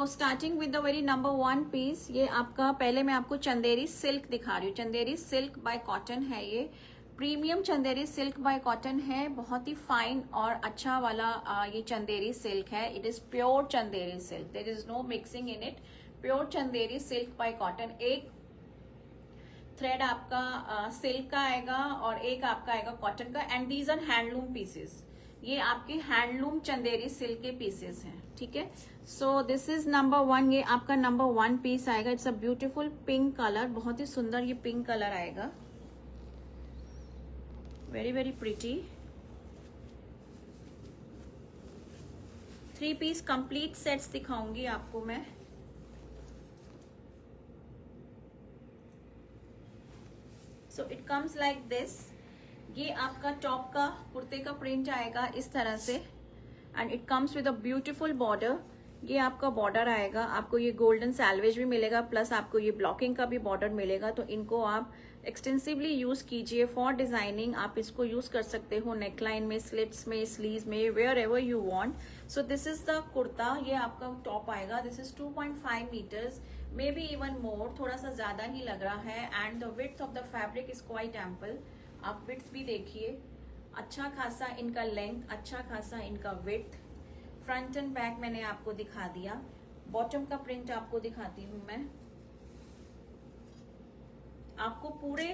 So starting with the very number 1 piece, ये आपका पहले मैं आपको चंदेरी सिल्क दिखा रही हूँ। चंदेरी सिल्क बाय कॉटन है, ये premium Chanderi silk by cotton है, बहुत ही फाइन और अच्छा वाला ये चंदेरी सिल्क है। It is pure Chanderi silk, there is no mixing in it. Pure Chanderi silk by cotton. एक थ्रेड आपका सिल्क का आएगा और एक आपका आएगा कॉटन का, and these are handloom pieces. ये आपके हैंडलूम चंदेरी सिल्क के पीसेस हैं, ठीक है। सो दिस इज नंबर 1, ये आपका नंबर 1 पीस आएगा। It's a beautiful pink colour, बहुत ही सुंदर ये पिंक कलर आएगा, very very pretty. 3 piece complete sets दिखाऊंगी आपको मैं। So it comes like this. ये आपका टॉप का कुर्ते का प्रिंट आएगा इस तरह से, and it comes with a beautiful border. ये आपका बॉर्डर आएगा, आपको ये गोल्डन सैल्वेज भी मिलेगा, प्लस आपको ये ब्लॉकिंग का भी बॉर्डर मिलेगा। तो इनको आप एक्सटेंसिवली यूज कीजिए फॉर डिजाइनिंग। आप इसको यूज कर सकते हो नेकलाइन में, स्लिट्स में, स्लीव्स में, wherever you want. So this is the kurta. ये आपका टॉप आएगा। This is 2.5 metres, may be even more, थोड़ा सा ज्यादा ही लग रहा है। And the width of the fabric is quite ample. आप विड्थ भी देखिए, अच्छा खासा इनका लेंथ, अच्छा खासा इनका विड्थ। फ्रंट एंड बैक मैंने आपको दिखा दिया। बॉटम का प्रिंट आपको दिखाती हूँ मैं। आपको पूरे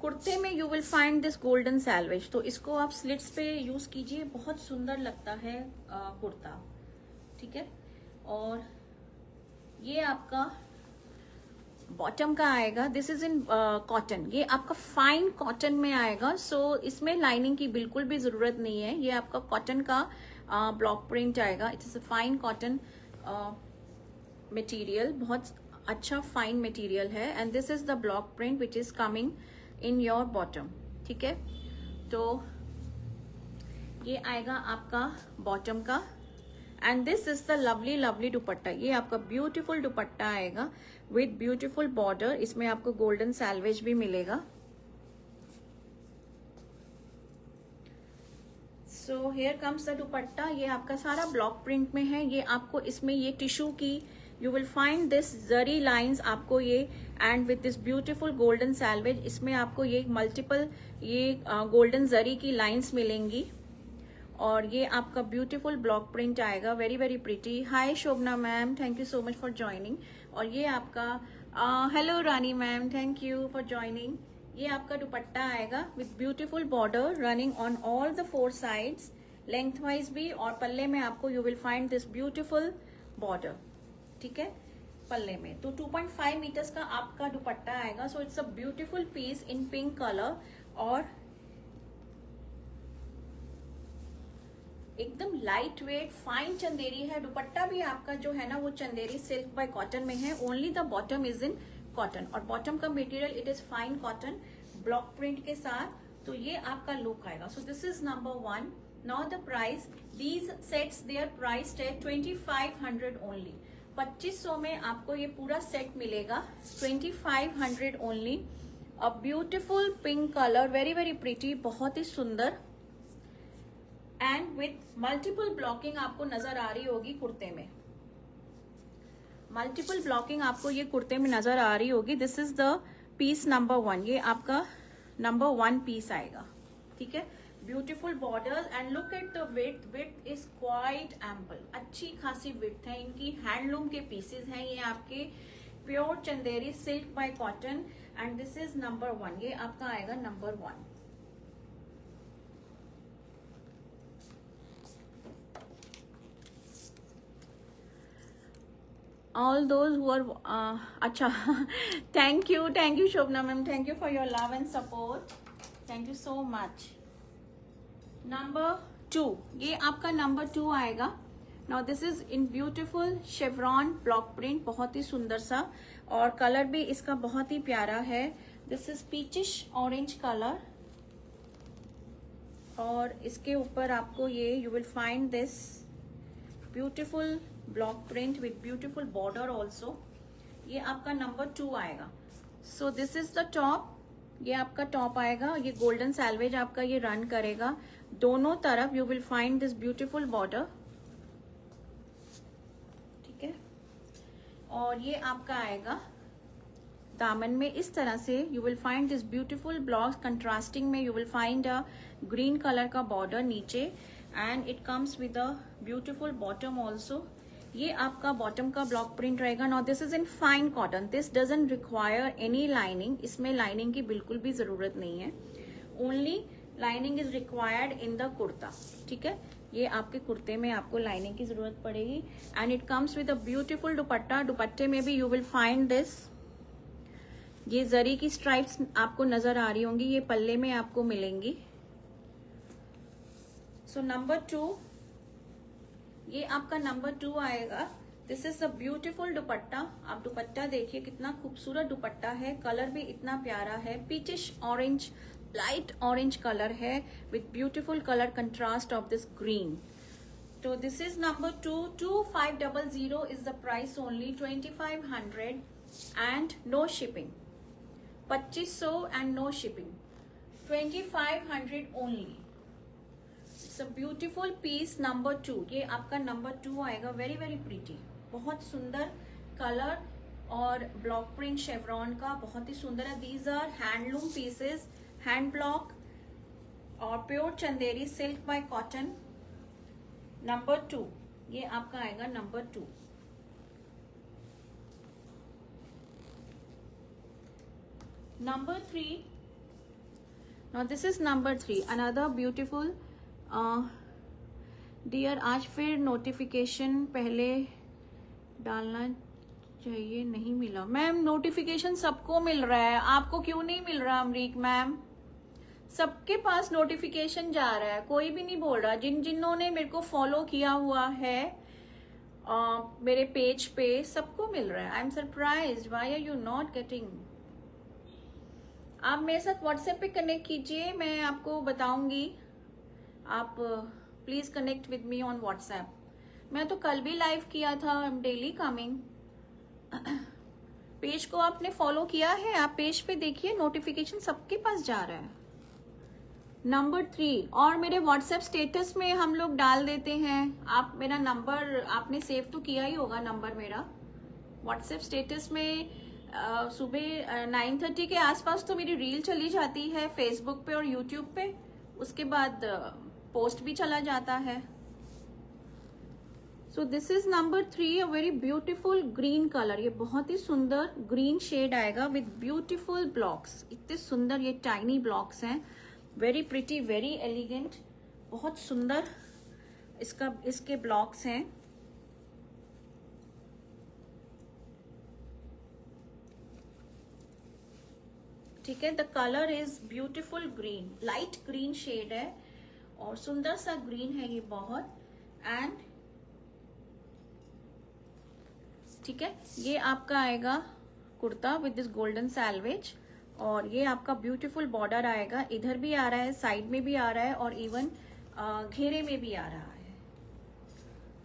कुर्ते में you will find this golden salvage, तो इसको आप स्लिट्स पे यूज कीजिए, बहुत सुंदर लगता है कुर्ता, ठीक है। और ये आपका बॉटम का आएगा। दिस इज इन कॉटन, ये आपका फाइन कॉटन में आएगा। सो इसमें लाइनिंग की बिल्कुल भी जरूरत नहीं है। ये आपका कॉटन का ब्लॉक प्रिंट आएगा। It's a fine cotton material, बहुत अच्छा फाइन मटेरियल है। And this is the block print which is coming in your bottom, ठीक है। तो ये आएगा आपका बॉटम का, and this is the lovely lovely dupatta. ये आपका ब्यूटीफुल दुपट्टा आएगा विद ब्यूटीफुल बॉर्डर। इसमें आपको गोल्डन सैल्वेज भी मिलेगा। सो हियर कम्स द दुपट्टा। ये आपका सारा ब्लॉक प्रिंट में है। ये आपको इसमें ये टिश्यू की you will find this zari lines आपको ये, and with this beautiful golden salvage. इसमें आपको ये मल्टीपल ये गोल्डन जरी की लाइंस मिलेंगी। और ये आपका ब्यूटीफुल ब्लॉक प्रिंट आएगा, very very pretty. Hi Shobhana ma'am, thank you so much for joining. और ये आपका hello Rani ma'am, thank you for joining. ये आपका दुपट्टा आएगा with beautiful border running on all the 4 sides, length wise भी। और पल्ले में आपको you will find this beautiful border, ठीक है, पल्ले में। तो 2.5 मीटर्स का आपका दुपट्टा आएगा। So it's a beautiful piece in pink colour, और एकदम लाइट वेट फाइन चंदेरी है। दुपट्टा भी आपका जो है ना वो चंदेरी सिल्क बाय कॉटन में है। Only the bottom is in cotton, और बॉटम का material it is fine cotton block print के साथ। तो ये आपका लुक आएगा। सो this is number 1। Now the price, these sets there price है 2500 ओनली। 2500 में आपको ये पूरा सेट मिलेगा, 2500 only. A beautiful pink colour, very very pretty, बहुत ही सुंदर, एंड विथ मल्टीपल ब्लॉकिंग आपको नजर आ रही होगी कुर्ते में। मल्टीपल ब्लॉकिंग आपको ये कुर्ते में नजर आ रही होगी। This is the piece number 1। ये आपका नंबर 1 पीस आएगा, ठीक है। Beautiful border, and look at the width. Width is quite ample, अच्छी खासी विड्थ है इनकी। हैंडलूम के पीसेस हैं ये आपके, pure Chanderi silk by cotton, and this is number 1। ये आपका आएगा number 1। All those who are अच्छा thank you Shobhana ma'am, thank you for your love and support, thank you so much। Number 2, ये आपका नंबर 2 आएगा। Now this is in beautiful chevron block print, बहुत ही सुंदर सा, और कलर भी इसका बहुत ही प्यारा है। This is peachish orange colour, और इसके ऊपर आपको ये you will find this beautiful block print with beautiful border also. ये आपका नंबर 2 आएगा। सो दिस इज द टॉप। ये आपका टॉप आएगा। ये गोल्डन सैल्वेज आपका ये रन करेगा दोनों तरफ। You will find this beautiful border, ठीक है। और ये आपका आएगा दामन में इस तरह से। You will find this beautiful blocks, contrasting में you will find a green colour का बॉर्डर नीचे, and it comes with a beautiful bottom also. ये आपका बॉटम का ब्लॉक प्रिंट रहेगा। Now this is in fine cotton, this doesn't require any lining, इसमें lining की बिल्कुल भी जरूरत नहीं है, only lining is required in the kurta. ठीक है, ये आपके कुर्ते में आपको लाइनिंग की जरूरत पड़ेगी, and it comes with a beautiful दुपट्टा। दुपट्टे में भी यू विल फाइंड दिस, ये जरी की स्ट्राइप्स आपको नजर आ रही होंगी, ये पल्ले में आपको मिलेंगी। सो नंबर 2, ये आपका नंबर 2 आएगा। दिस इज अ ब्यूटीफुल दुपट्टा। आप दुपट्टा देखिए कितना खूबसूरत दुपट्टा है, कलर भी इतना प्यारा है, peachish orange, light orange colour है with beautiful colour contrast of this green. तो this is number 2, 2500 is the price only, 2500 and no shipping, 2500 and no shipping, 2500 only. It's a beautiful piece number 2, ये आपका number 2 आएगा। Very very pretty, बहुत सुंदर colour और block print chevron का, बहुत ही सुंदर है। These are handloom pieces, hand block और pure Chanderi silk by cotton. Number 2, ये आपका आएगा number 2। Number 3, now this is number 3, another beautiful dear. आज फिर नोटिफिकेशन पहले डालना चाहिए, नहीं मिला मैम। नोटिफिकेशन सबको मिल रहा है, आपको क्यों नहीं मिल रहा अमरीक मैम? सबके पास नोटिफिकेशन जा रहा है, कोई भी नहीं बोल रहा। जिन्होंने मेरे को फॉलो किया हुआ है मेरे पेज पे, सबको मिल रहा है। I am surprised, why are you not getting? आप मेरे साथ व्हाट्सएप पे कनेक्ट कीजिए, मैं आपको बताऊंगी। आप please connect with me on WhatsApp. मैं तो कल भी लाइव किया था, I am daily coming. Page को आपने फॉलो किया है, आप पेज पे देखिए, नोटिफिकेशन सबके पास जा रहा है। नंबर 3, और मेरे व्हाट्सएप स्टेटस में हम लोग डाल देते हैं। आप मेरा नंबर आपने सेव तो किया ही होगा, नंबर मेरा व्हाट्सएप स्टेटस में सुबह 9:30 के आसपास तो मेरी रील चली जाती है फेसबुक पे और यूट्यूब पे, उसके बाद पोस्ट भी चला जाता है। So this is number 3, a very beautiful green colour. ये बहुत ही सुंदर ग्रीन शेड आएगा विद ब्यूटीफुल ब्लॉक्स। इतने सुंदर ये टाइनी ब्लॉक्स हैं, वेरी प्रिटी, वेरी एलिगेंट, बहुत सुंदर इसके ब्लॉक्स हैं। ठीक है, the colour is beautiful green, light green shade है और सुंदर सा ग्रीन है ये बहुत। एंड ठीक है, ये आपका आएगा kurta with this golden salvage, और ये आपका ब्यूटीफुल बॉर्डर आएगा, इधर भी आ रहा है, साइड में भी आ रहा है, और इवन घेरे में भी आ रहा है।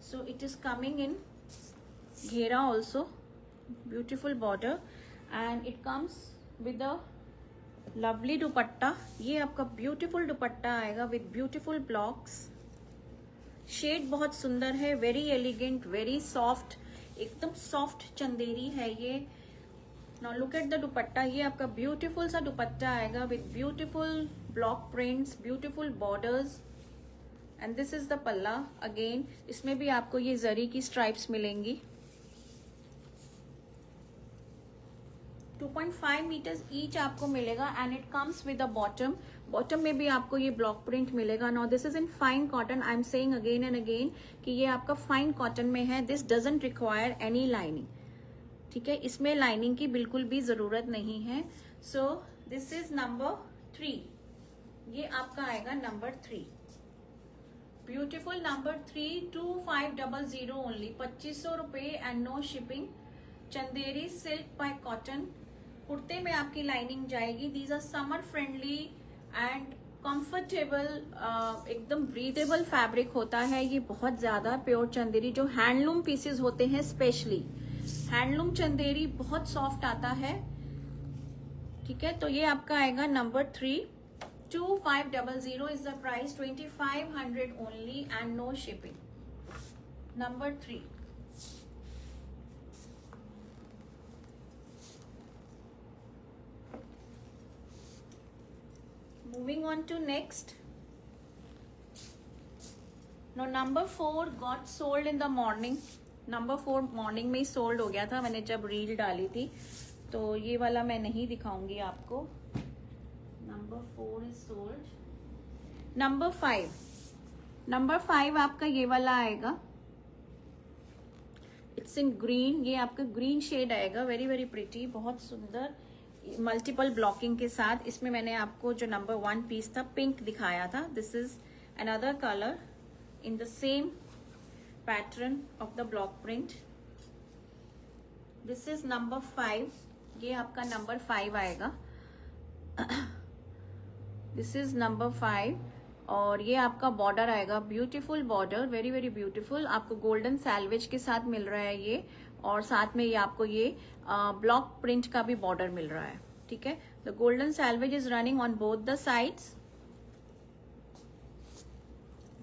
So it is coming in घेरा also, beautiful border, and it comes with a lovely dupatta. ये आपका ब्यूटीफुल दुपट्टा आएगा विद ब्यूटीफुल ब्लॉक्स। शेड बहुत सुंदर है, वेरी एलिगेंट, वेरी सॉफ्ट, एकदम सॉफ्ट चंदेरी है ये। नाउ लुक एट द दुपट्टा, ये आपका ब्यूटीफुल सा दुपट्टा आएगा with beautiful block prints, beautiful borders, and this is the पल्ला। अगेन इसमें भी आपको ये जरी की स्ट्राइप्स मिलेंगी। 2.5 मीटर्स ईच आपको मिलेगा, and it comes with a bottom. Bottom में भी आपको ये ब्लॉक प्रिंट मिलेगा। Now this is in fine cotton, I am saying again and again कि ये आपका फाइन कॉटन में है। This doesn't require any lining, ठीक है, इसमें लाइनिंग की बिल्कुल भी जरूरत नहीं है। सो दिस इज नंबर 3, ये आपका आएगा नंबर 3, ब्यूटीफुल नंबर 3, 2500 ओनली, 2500 रुपए and no shipping. Chanderi silk by cotton, कुर्ते में आपकी लाइनिंग जाएगी। These are summer friendly and comfortable, एकदम ब्रीदेबल फैब्रिक होता है ये, बहुत ज्यादा प्योर चंदेरी, जो हैंडलूम पीसेस होते हैं, स्पेशली हैंडलूम चंदेरी बहुत सॉफ्ट आता है। ठीक है, तो ये आपका आएगा number 3, 2500 is the price, 2500 only and no shipping. Number 3, moving on to next. No number 4 got sold in the morning. Number 4 morning में ही सोल्ड हो गया था मैंने जब रील डाली थी, तो ये वाला मैं नहीं दिखाऊंगी आपको. Number 4 is sold. नंबर 5 आपका ये वाला आएगा. It's in green. ये आपका ग्रीन शेड आएगा. वेरी वेरी प्रिटी, बहुत सुंदर मल्टीपल ब्लॉकिंग के साथ. इसमें मैंने आपको जो नंबर 1 पीस था पिंक दिखाया था. This is another colour in the same pattern of the block print. This is number 5. ये आपका नंबर 5 आएगा. This is number 5. और ये आपका बॉर्डर आएगा. Beautiful border, very very beautiful. आपको गोल्डन सैल्वेज के साथ मिल रहा है ये, और साथ में ये आपको ये ब्लॉक प्रिंट का भी बॉर्डर मिल रहा है. ठीक है. The golden salvage is running on both the sides.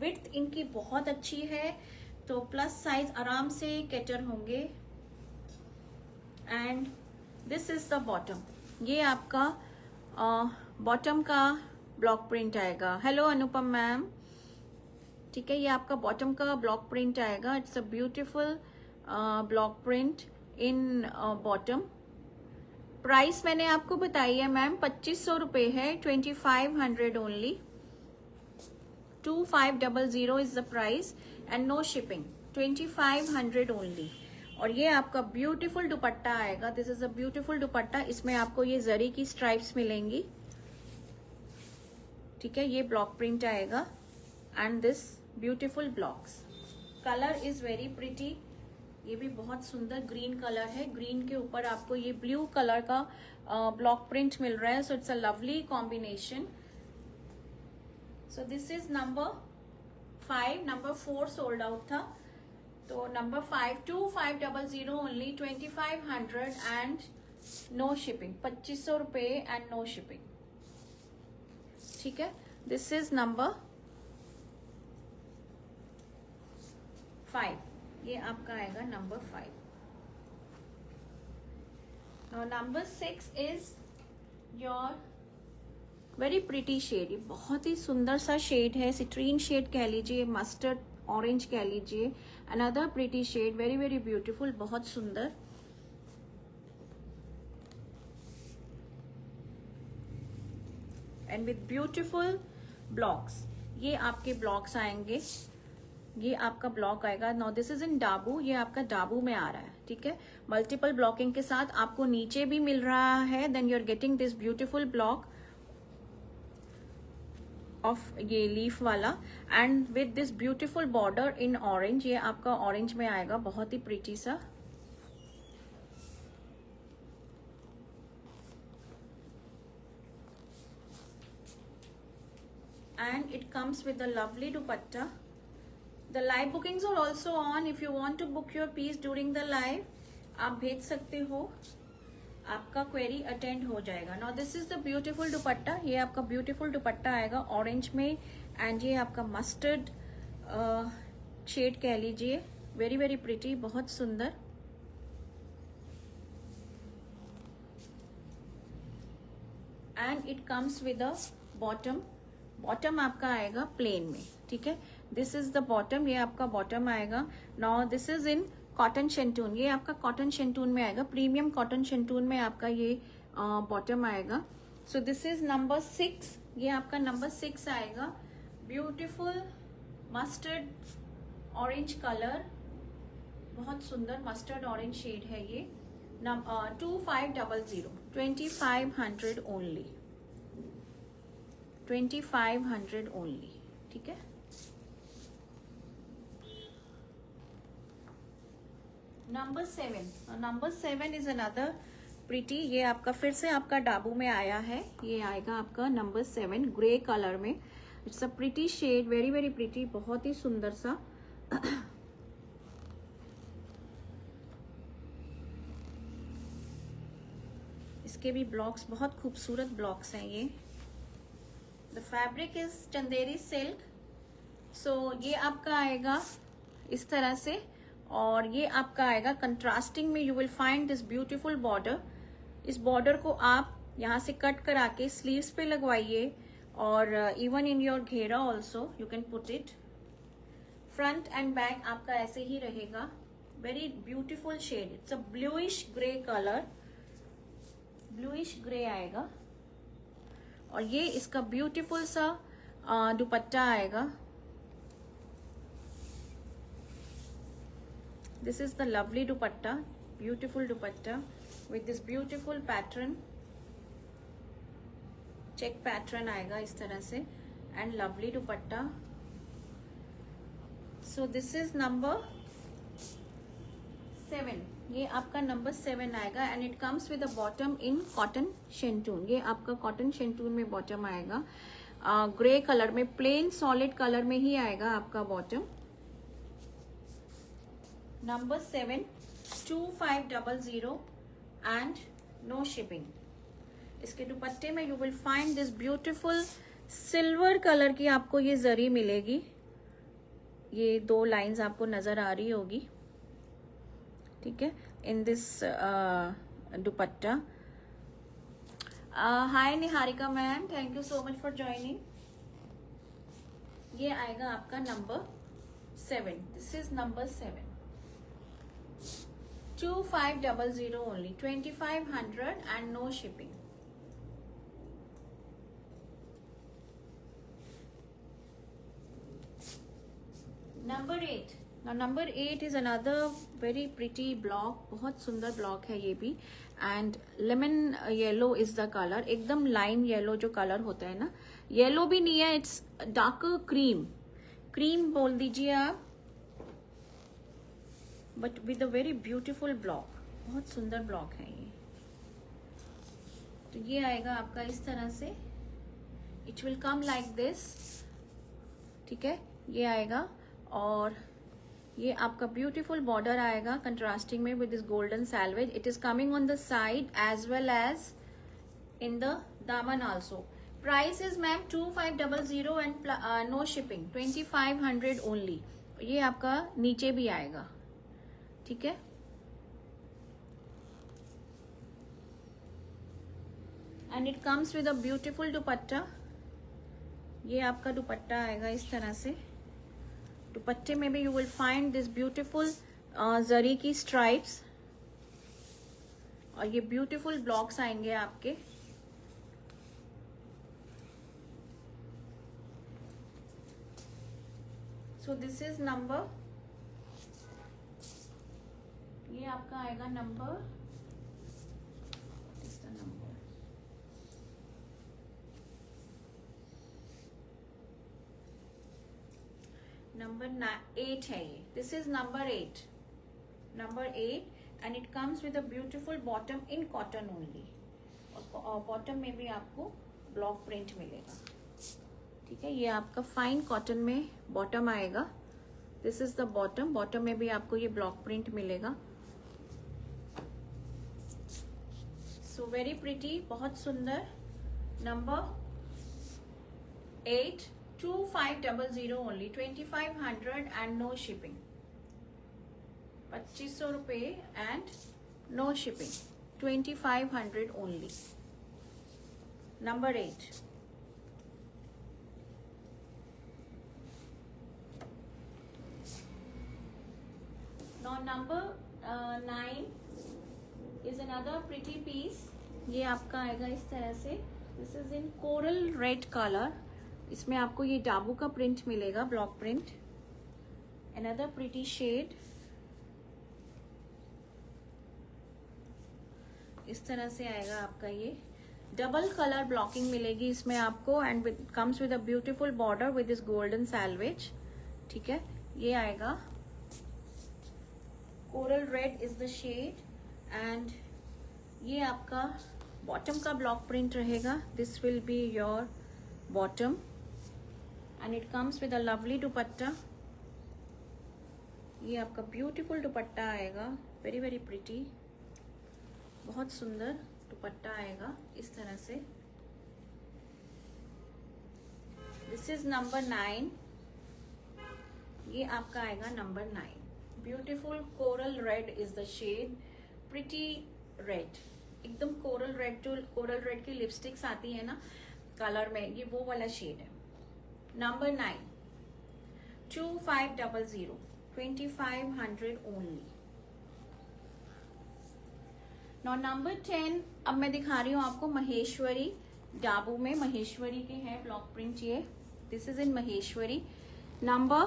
Width इनकी बहुत अच्छी है, तो प्लस साइज आराम से कैटर होंगे. And this is the bottom. ये आपका बॉटम का ब्लॉक प्रिंट आएगा. हेलो अनुपम मैम. ठीक है, ये आपका बॉटम का ब्लॉक प्रिंट आएगा. It's a beautiful block print in bottom. Price मैंने आपको बताई है मैम, 2500 रुपये है. 2500 only. 2500 is the price and no shipping. 2500 only. और ये आपका ब्यूटीफुल दुपट्टा आएगा. दिस इज अ ब्यूटीफुल दुपट्टा. इसमें आपको ये जरी की स्ट्राइप्स मिलेंगी. ठीक है, ये ब्लॉक प्रिंट आएगा and this beautiful blocks. Colour is very pretty. ये भी बहुत सुंदर ग्रीन कलर है. ग्रीन के ऊपर आपको ये ब्लू कलर का ब्लॉक प्रिंट मिल रहा है. सो it's a lovely combination. So this is number 5. Number 4 sold out था, तो number 5 2500 only. 2500 and no shipping. 2500 रुपये and no shipping. ठीक है. This is number 5. ये आपका आएगा number 5. Now number 6 is your very pretty shade. ये बहुत ही सुंदर सा शेड है. सिट्रीन शेड कह लीजिए, मस्टर्ड ऑरेंज कह लीजिए. Another pretty shade, very very beautiful, बहुत सुंदर. And with beautiful blocks. ये आपके ब्लॉक्स आएंगे. ये आपका ब्लॉक आएगा. Now this is in dabu. ये आपका डाबू में आ रहा है. ठीक है, मल्टीपल ब्लॉकिंग के साथ आपको नीचे भी मिल रहा है. Then you are getting this beautiful block of ये लीफ वाला and with this beautiful border in orange. ये आपका ऑरेंज में आएगा, बहुत ही प्रीटी सा. And it comes with the lovely dupatta. The live bookings are also on. If you want to book your piece during the live, आप भेज सकते हो. आपका क्वेरी अटेंड हो जाएगा. Now this is the beautiful dupatta. ये आपका ब्यूटीफुल दुपट्टा आएगा ऑरेंज में. एंड ये आपका मस्टर्ड शेड कह लीजिए. वेरी वेरी प्रिटी, बहुत सुंदर. And it comes with a bottom. Bottom आपका आएगा प्लेन में. ठीक है, दिस इज द बॉटम. ये आपका बॉटम आएगा. Now this is in cotton shantoon. ये आपका कॉटन शेंटून में आएगा. प्रीमियम कॉटन शेंटून में आपका ये बॉटम आएगा. सो दिस इज नंबर 6. ये आपका नंबर 6 आएगा. ब्यूटीफुल मस्टर्ड ऑरेंज कलर, बहुत सुंदर मस्टर्ड ऑरेंज शेड है ये. 2500. 2500 ओनली. 2500 ओनली. ठीक है. Number 7. Number 7 is another pretty. ये आपका फिर से आपका डाबू में आया है. ये आएगा आपका नंबर 7 ग्रे कलर में. It's a pretty shade, very very pretty, बहुत ही सुंदर सा. इसके भी ब्लॉक्स, बहुत खूबसूरत ब्लॉक्स हैं ये. The fabric is Chanderi silk. So ये आपका आएगा इस तरह से, और ये आपका आएगा कंट्रास्टिंग में. You will find this beautiful border. इस बॉर्डर को आप यहाँ से कट करा के स्लीव्स पे लगवाइए और इवन इन योर घेरा also you can put it. Front and back आपका ऐसे ही रहेगा. Very beautiful shade. It's a bluish grey colour, bluish grey आएगा. और ये इसका ब्यूटीफुल सा दुपट्टा आएगा. This is the lovely dupatta, beautiful dupatta with this beautiful pattern. Check pattern आएगा इस तरह से and lovely dupatta. So this is number 7. ये आपका नंबर 7 आएगा and it comes with a bottom in cotton shantoon. ये आपका कॉटन शेंटून में बॉटम आएगा. ग्रे कलर में, प्लेन सॉलिड कलर में ही आएगा आपका bottom. Number 7, 2500 and no shipping. इसके दुपट्टे में you will find this beautiful silver colour की आपको ये जरी मिलेगी. ये 2 लाइंस आपको नजर आ रही होगी, ठीक है, in this dupatta. Hi Niharika ma'am, thank you so much for joining. ये आएगा आपका number 7. This is number 7. 2500 only, 2500 and no shipping. Number 8. Now number 8 is another very pretty block. बहुत सुंदर ब्लॉक है ये भी. And lemon yellow is the colour. एकदम lime yellow जो कलर होता है ना, येलो भी नहीं है, इट्स डार्कर क्रीम. क्रीम बोल दीजिए आप, but with a very beautiful block. बहुत सुंदर ब्लॉक है ये. तो ये आएगा आपका इस तरह से. It will come like this, ठीक है, ये आएगा. और ये आपका ब्यूटीफुल बॉर्डर आएगा कंट्रास्टिंग में with this golden selvage. It is coming on the side as well as in the दामन also. Price is ma'am 2500 and no shipping, 2500 only. ये आपका नीचे भी आएगा, ठीक है. And it comes with a beautiful dupatta. ये आपका दुपट्टा आएगा इस तरह से. दुपट्टे में भी you will find this beautiful zari की स्ट्राइप्स. और ये ब्यूटीफुल ब्लॉक्स आएंगे आपके. सो दिस इज नंबर, ये आपका आएगा नंबर, नंबर 8 है ये. This is number 8. Number 8 and it comes with a beautiful bottom in cotton only. और बॉटम में भी आपको ब्लॉक प्रिंट मिलेगा, ठीक है. ये आपका फाइन कॉटन में बॉटम आएगा. This is the bottom. Bottom में भी आपको ये ब्लॉक प्रिंट मिलेगा. सो वेरी प्रिटी, बहुत सुंदर. Number 8, 2500 only, 2500 and no shipping. 2500 रुपए and no shipping, 2500 only. Number 8. Now number 9 is another pretty piece. ये आपका आएगा इस तरह से. This is in coral red color. इसमें आपको ये डाबू का प्रिंट मिलेगा, block print. Another pretty shade. इस तरह से आएगा आपका ये. डबल कलर ब्लॉकिंग मिलेगी इसमें आपको and comes with a beautiful border with this golden selvage, ठीक है. ये आएगा coral red is the shade. And ये आपका बॉटम का ब्लॉक प्रिंट रहेगा. This will be your bottom and it comes with a lovely dupatta. ये आपका ब्यूटीफुल दुपट्टा आएगा, वेरी वेरी प्रिटी. बहुत सुंदर दुपट्टा आएगा इस तरह से. This is number 9. ये आपका आएगा number 9. Beautiful coral red is the shade. Pretty red, एकदम कोरल रेड. जो कोरल रेड की लिपस्टिक्स आती है ना, कलर में, ये वो वाला शेड है। Number 9 2500 2500 only. नो नंबर 10, अब मैं दिखा रही हूँ आपको महेश्वरी डाबू में। महेश्वरी के हैं ब्लॉक प्रिंट, ये this is in Maheshwari. Number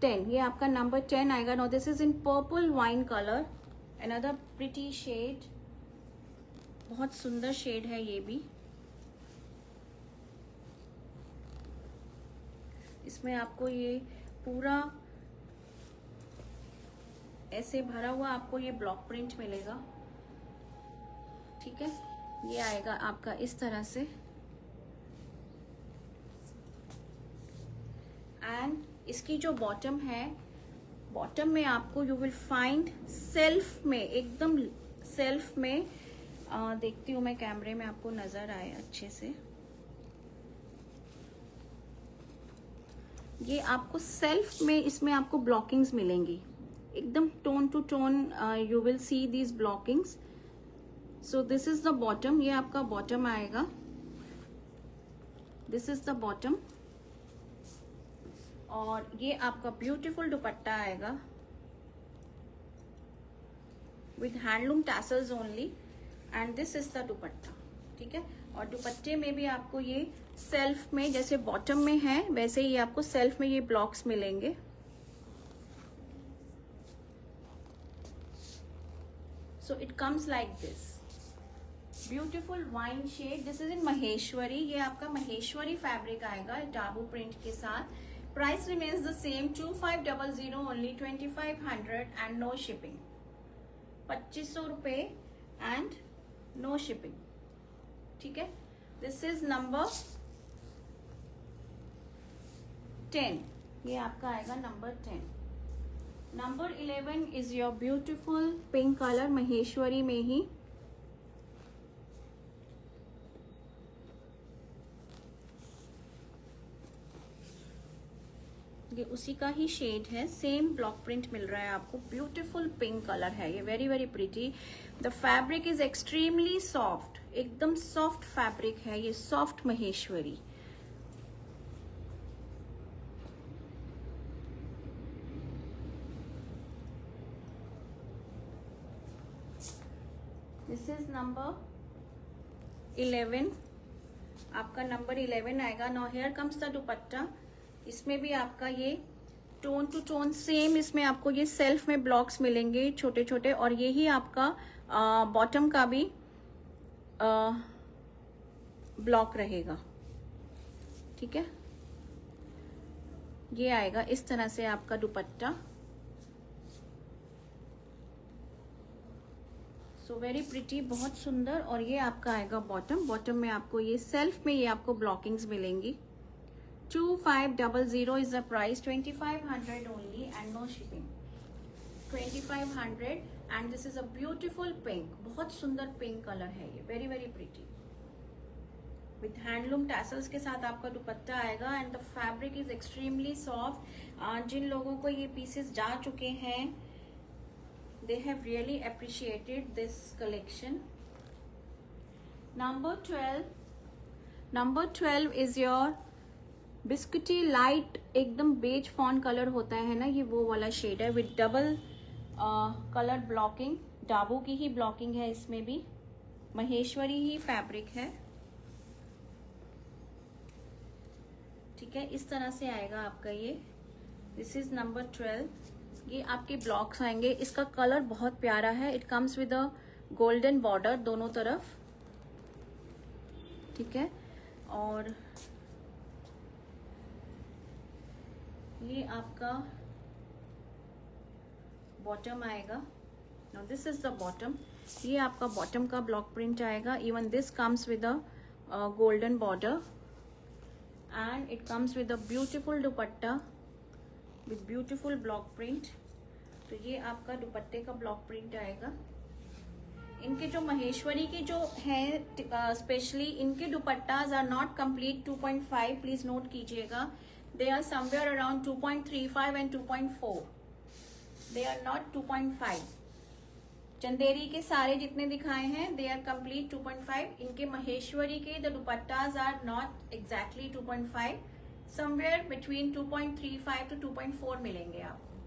10, ये आपका नंबर 10 आएगा। No this is in purple wine colour, another pretty shade, बहुत सुंदर शेड है ये भी। इसमें आपको ये पूरा ऐसे भरा हुआ आपको ये ब्लॉक प्रिंट मिलेगा, ठीक है। ये आएगा आपका इस तरह से, एंड इसकी जो बॉटम है, बॉटम में आपको यू विल फाइंड सेल्फ में, एकदम सेल्फ में, देखती हूँ मैं कैमरे में आपको नजर आए अच्छे से। ये आपको सेल्फ में इसमें आपको ब्लॉकिंग्स मिलेंगी, एकदम tone to tone you will see these blockings. So this is the bottom, ये आपका बॉटम आएगा, दिस इज द बॉटम। और ये आपका ब्यूटीफुल दुपट्टा आएगा with handloom tassels only, and this is the दुपट्टा, ठीक है। और दुपट्टे में भी आपको ये सेल्फ में, जैसे बॉटम में है वैसे ही आपको सेल्फ में ये ब्लॉक्स मिलेंगे। So it comes like this beautiful wine shade, this is in Maheshwari. ये आपका महेश्वरी फैब्रिक आएगा डाबू प्रिंट के साथ। Price remains the same 2500 only, 2500 and no shipping, 2500 रुपए एंड नो शिपिंग, ठीक है। दिस इज नंबर 10, ये आपका आएगा number 10। Number 11 is your beautiful pink colour, Maheshwari में ही। ये उसी का ही शेड है, सेम ब्लॉक प्रिंट मिल रहा है आपको, ब्यूटीफुल पिंक कलर है ये, very very pretty. The fabric is extremely soft, एकदम सॉफ्ट फैब्रिक है ये, soft Maheshwari. This is number 11, आपका नंबर 11 आएगा। नाउ हियर कम्स द दुपट्टा। इसमें भी आपका ये टोन टू टोन सेम, इसमें आपको ये सेल्फ में ब्लॉक्स मिलेंगे छोटे छोटे, और यही आपका बॉटम का भी ब्लॉक रहेगा, ठीक है। ये आएगा इस तरह से आपका दुपट्टा। सो वेरी प्रिटी, बहुत सुंदर। और ये आपका आएगा बॉटम, बॉटम में आपको ये सेल्फ में ये आपको ब्लॉकिंग्स मिलेंगी। 2500 is the price, 2500 only and no shipping, 2500। and this is a beautiful pink, बहुत सुंदर पिंक कलर है ये, very very pretty, with handloom tassels के साथ आपका दुपट्टा आएगा। And the fabric is extremely soft. जिन लोगों को ये पीसेस जा चुके हैं, they have really appreciated this collection. Number 12 is your biscuity light, एकदम बेज फॉन कलर होता है ना, ये वो वाला शेड है with double colour blocking. Dabu की ही ब्लॉकिंग है इसमें भी, महेश्वरी ही फैब्रिक है, ठीक है। इस तरह से आएगा आपका ये, दिस इज नंबर 12। ये आपके ब्लॉक्स आएंगे, इसका कलर बहुत प्यारा है। It comes with a golden border दोनों तरफ, ठीक है। और ये आपका बॉटम आएगा। Now this is the bottom, ये आपका बॉटम का ब्लॉक प्रिंट आएगा। Even this comes with a golden border, and it comes with a beautiful dupatta with beautiful block print. तो ये आपका दुपट्टे का ब्लॉक प्रिंट आएगा। इनके जो महेश्वरी के जो है स्पेशली, इनके dupattas are not complete 2.5, please note कीजिएगा। They are somewhere around 2.35 and 2.4. They are not 2.5. Chanderi के सारे जितने दिखाए हैं दे आर कंप्लीट 2.5. इनके महेश्वरी के the dupattas are not exactly 2.5, somewhere between 2.35 to 2.4 मिलेंगे आपको,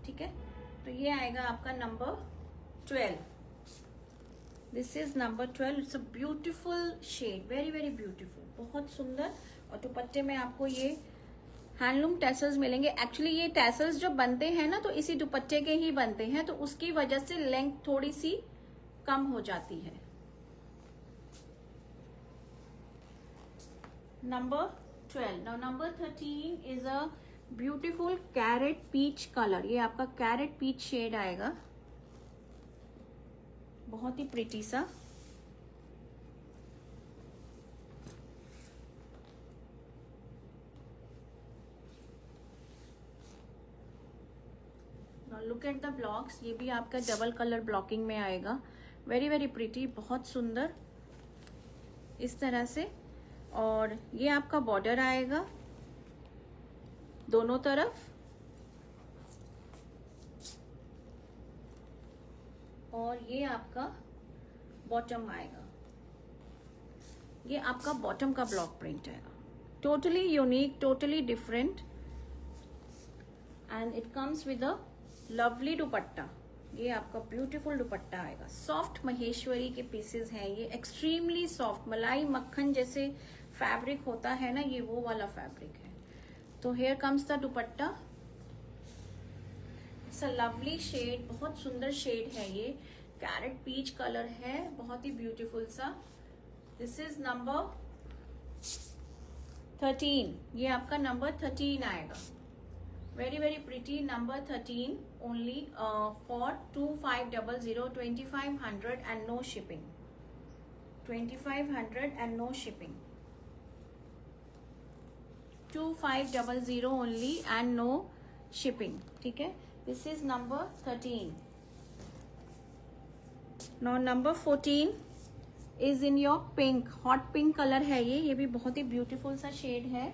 ठीक है। तो ये आएगा आपका number 12. This is number 12. It's a beautiful shade, very very beautiful, बहुत सुंदर। और दुपट्टे में आपको ये हैंडलूम टैसल्स मिलेंगे। एक्चुअली ये टैसल्स जो बनते हैं ना तो इसी दुपट्टे के ही बनते हैं, तो उसकी वजह से लेंथ थोड़ी सी कम हो जाती है। Number 12. Now number 13 is a beautiful carrot peach colour. ये आपका कैरेट पीच शेड आएगा, बहुत ही प्रिटी सा। लुक एट द ब्लॉक्स, ये भी आपका डबल कलर ब्लॉकिंग में आएगा, वेरी वेरी प्रिटी, बहुत सुंदर इस तरह से। और ये आपका बॉर्डर आएगा दोनों तरफ, और ये आपका बॉटम आएगा, ये आपका बॉटम का ब्लॉक प्रिंट आएगा, totally unique, totally different, and it comes with a lovely dupatta. ये आपका ब्यूटीफुल दुपट्टा आएगा, सॉफ्ट महेश्वरी के पीसेस हैं ये, एक्सट्रीमली सॉफ्ट, मलाई मक्खन जैसे फैब्रिक होता है ना, ये वो वाला फैब्रिक है। तो here comes the dupatta, it's a lovely shade, बहुत सुंदर शेड है ये, कैरेट पीच कलर है, बहुत ही ब्यूटीफुल सा। This is number 13. ये आपका नंबर 13 आएगा, very very pretty, number 13 only for 2500, 2500 and no shipping, 2500 and no shipping, 2500 only and no shipping, ठीक है। This is number 13. Now number 14 is in your pink, hot pink colour है ये भी बहुत ही ब्यूटीफुल सा शेड है।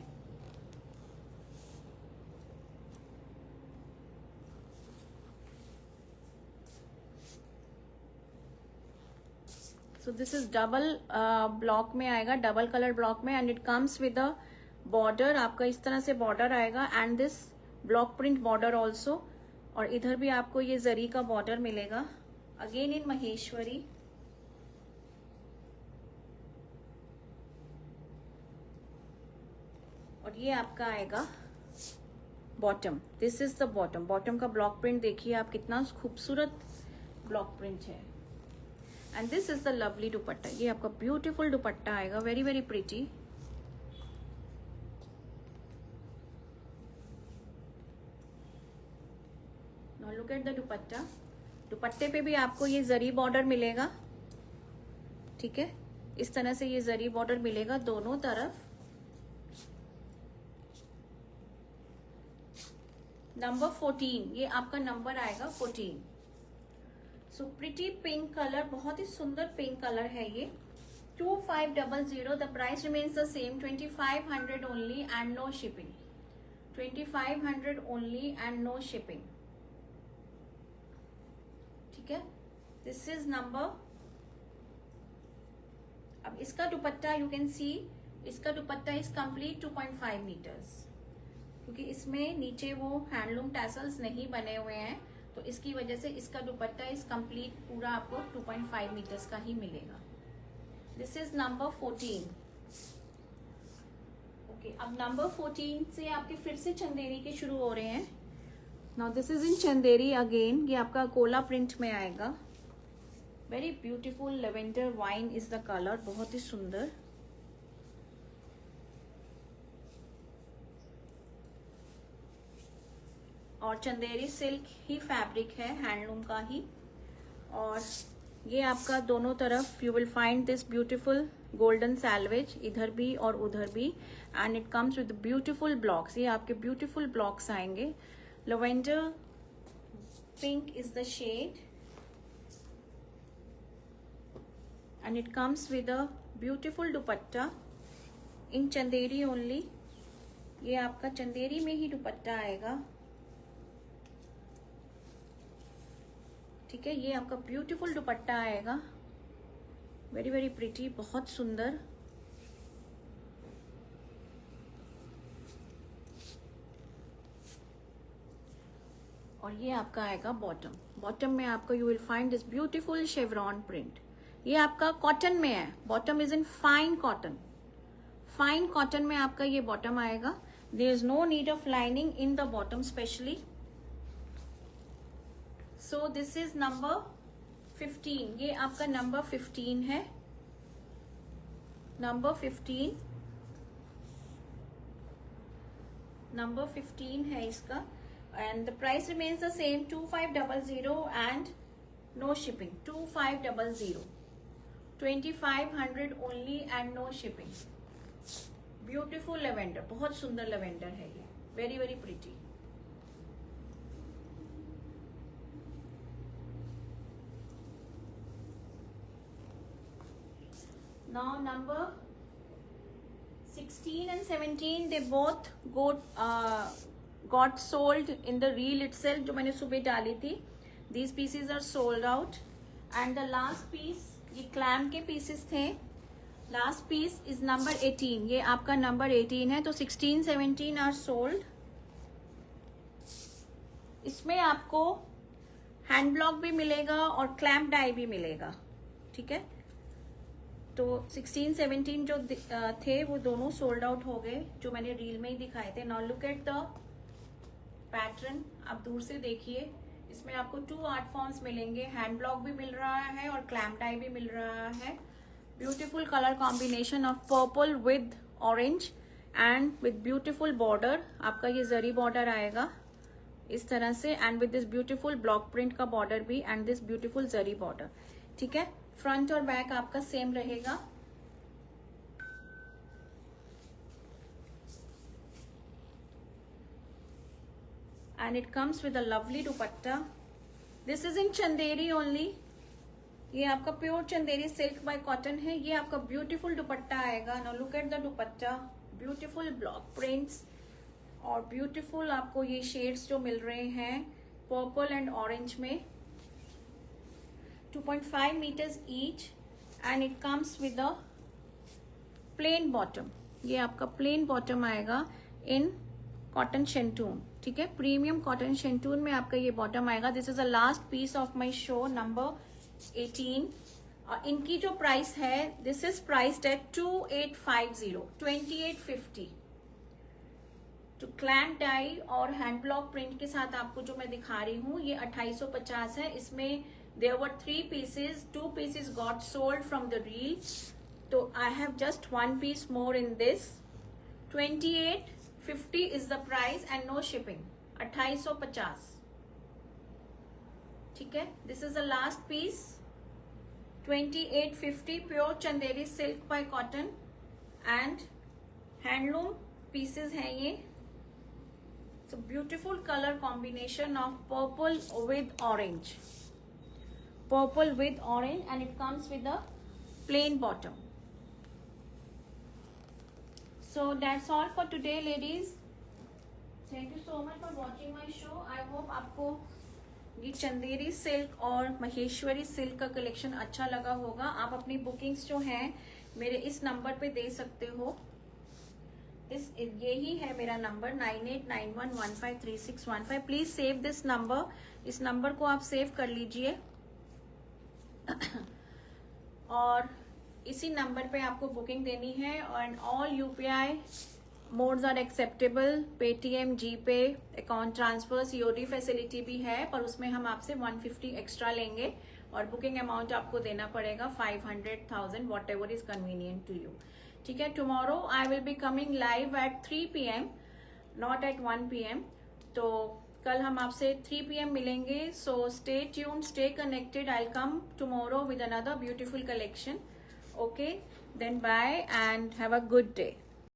So this is double block में आएगा, डबल कलर ब्लॉक में, and it comes with a border, आपका इस तरह से बॉर्डर आएगा, and this block print border also, और इधर भी आपको ये जरी का बॉर्डर मिलेगा, अगेन इन महेश्वरी। और ये आपका आएगा bottom, this is the bottom, bottom का ब्लॉक प्रिंट देखिए आप, कितना खूबसूरत ब्लॉक प्रिंट है, and this is the lovely dupatta. ये आपका ब्यूटीफुल दुपट्टा आएगा, very very pretty. Now look at the दुपट्टा, दुपट्टे पे भी आपको ये जरी बॉर्डर मिलेगा, ठीक है, इस तरह से ये जरी बॉर्डर मिलेगा दोनों तरफ। नंबर 14, ये आपका नंबर आएगा 14. सो प्रिटी पिंक कलर, बहुत ही सुंदर पिंक कलर है ये, 2500, the price remains the same, 2500 only and no shipping, 2500 only and no shipping, ठीक है। दिस इज नंबर, अब इसका दुपट्टा यू कैन सी, इसका दुपट्टा इज कंप्लीट 2.5 मीटर्स, क्योंकि इसमें नीचे वो हैंडलूम टैसल्स नहीं बने हुए हैं, तो इसकी वजह से इसका दुपट्टा इस कंप्लीट पूरा आपको 2.5 मीटर्स का ही मिलेगा। This is number 14. ओके, अब नंबर 14 से आपके फिर से चंदेरी के शुरू हो रहे हैं। Now this is in Chanderi again, ये आपका कोला प्रिंट में आएगा, very beautiful, lavender wine is the colour, बहुत ही सुंदर। और चंदेरी सिल्क ही फैब्रिक है, हैंडलूम का ही, और ये आपका दोनों तरफ you will find this beautiful golden selvage, इधर भी और उधर भी, and it comes with beautiful blocks, ये आपके ब्यूटीफुल ब्लॉक्स आएंगे। Lavender pink is the shade, and it comes with a beautiful dupatta in Chanderi only, ये आपका चंदेरी में ही दुपट्टा आएगा, ठीक ठीक है, ये आपका ब्यूटीफुल दुपट्टा आएगा, वेरी वेरी प्रिटी, बहुत सुंदर। और ये आपका आएगा बॉटम। बॉटम में आपको you will find this beautiful chevron print. ये आपका कॉटन में है, bottom is in fine cotton. Fine cotton में आपका ये बॉटम आएगा। There is no need of lining in the bottom specially. So this is number 15। ये आपका नंबर 15 है, नंबर 15, नंबर 15 है इसका। And the price remains the same, 2500 and no shipping, 2500, 2500 only and no shipping. Beautiful lavender, बहुत सुंदर lavender है ये, very very pretty. Now number 16 and 17 they both got sold in the reel itself, जो मैंने सुबह डाली थी। These pieces are sold out and the last piece, ये clam के pieces थे। Last piece is number 18, ये आपका number 18 है। तो 16, 17 are sold। इसमें आपको हैंड ब्लॉक भी मिलेगा और क्लैम्प डाई भी मिलेगा, ठीक है। तो 16, 17 जो थे वो दोनों सोल्ड आउट हो गए, जो मैंने रील में ही दिखाए थे। Now look at the pattern, आप दूर से देखिए। इसमें आपको 2 आर्ट फॉर्म्स मिलेंगे, हैंड ब्लॉक भी मिल रहा है और क्लैम्प डाई भी मिल रहा है। Beautiful colour combination of purple with orange and with beautiful border. आपका ये जरी बॉर्डर आएगा इस तरह से, and with this beautiful block print का बॉर्डर भी, and this beautiful zari border, ठीक है। फ्रंट और बैक आपका सेम रहेगा। And it comes with a lovely dupatta. This is in Chanderi only. ये आपका pure Chanderi silk by cotton है। ये आपका ब्यूटीफुल दुपट्टा आएगा। Now look at the dupatta, beautiful block prints और ब्यूटीफुल आपको ये शेड्स जो मिल रहे हैं पर्पल एंड ऑरेंज में, 2.5 meters each, and it comes with a plain bottom. ये आपका plain bottom आएगा in कॉटन शेंटून, ठीक है। प्रीमियम कॉटन शेंटून में आपका ये बॉटम आएगा। This is the last piece of my show, number 18। और इनकी जो प्राइस है, दिस इज प्राइस्ड एट 2850, 2850। तो क्लैम्प डाई और हैंड ब्लॉक प्रिंट के साथ आपको जो मैं दिखा रही हूँ ये 2850 है। इसमें there were 3 pieces, 2 pieces got sold from the reel, so I have just 1 piece more in this। 2850 is the price and no shipping, 2850, ठीक है। This is the last piece, 2850, pure Chanderi silk by cotton and handloom pieces हैं ये। So beautiful color combination of purple with orange, purple with orange, and it comes with a plain bottom. So that's all for today ladies. Thank you so much for watching my show. I hope आपको ये Chanderi silk और Maheshwari silk का collection अच्छा लगा होगा। आप अपनी bookings जो हैं मेरे इस नंबर पे दे सकते हो। यही है मेरा number 9891153615। Please save this number, इस नंबर को आप सेव कर लीजिए। और इसी नंबर पे आपको बुकिंग देनी है। And all UPI modes are acceptable, Paytm, GPay, account transfer, COD facility भी है, पर उसमें हम आपसे 150 एक्स्ट्रा लेंगे और बुकिंग अमाउंट आपको देना पड़ेगा 500,000, whatever is convenient to you, ठीक है। Tomorrow I will be coming live at 3 PM, not at 1 PM। तो कल हम आपसे 3 PM मिलेंगे। So stay tuned, stay connected. I will come tomorrow with another beautiful collection. Okay, then bye and have a good day.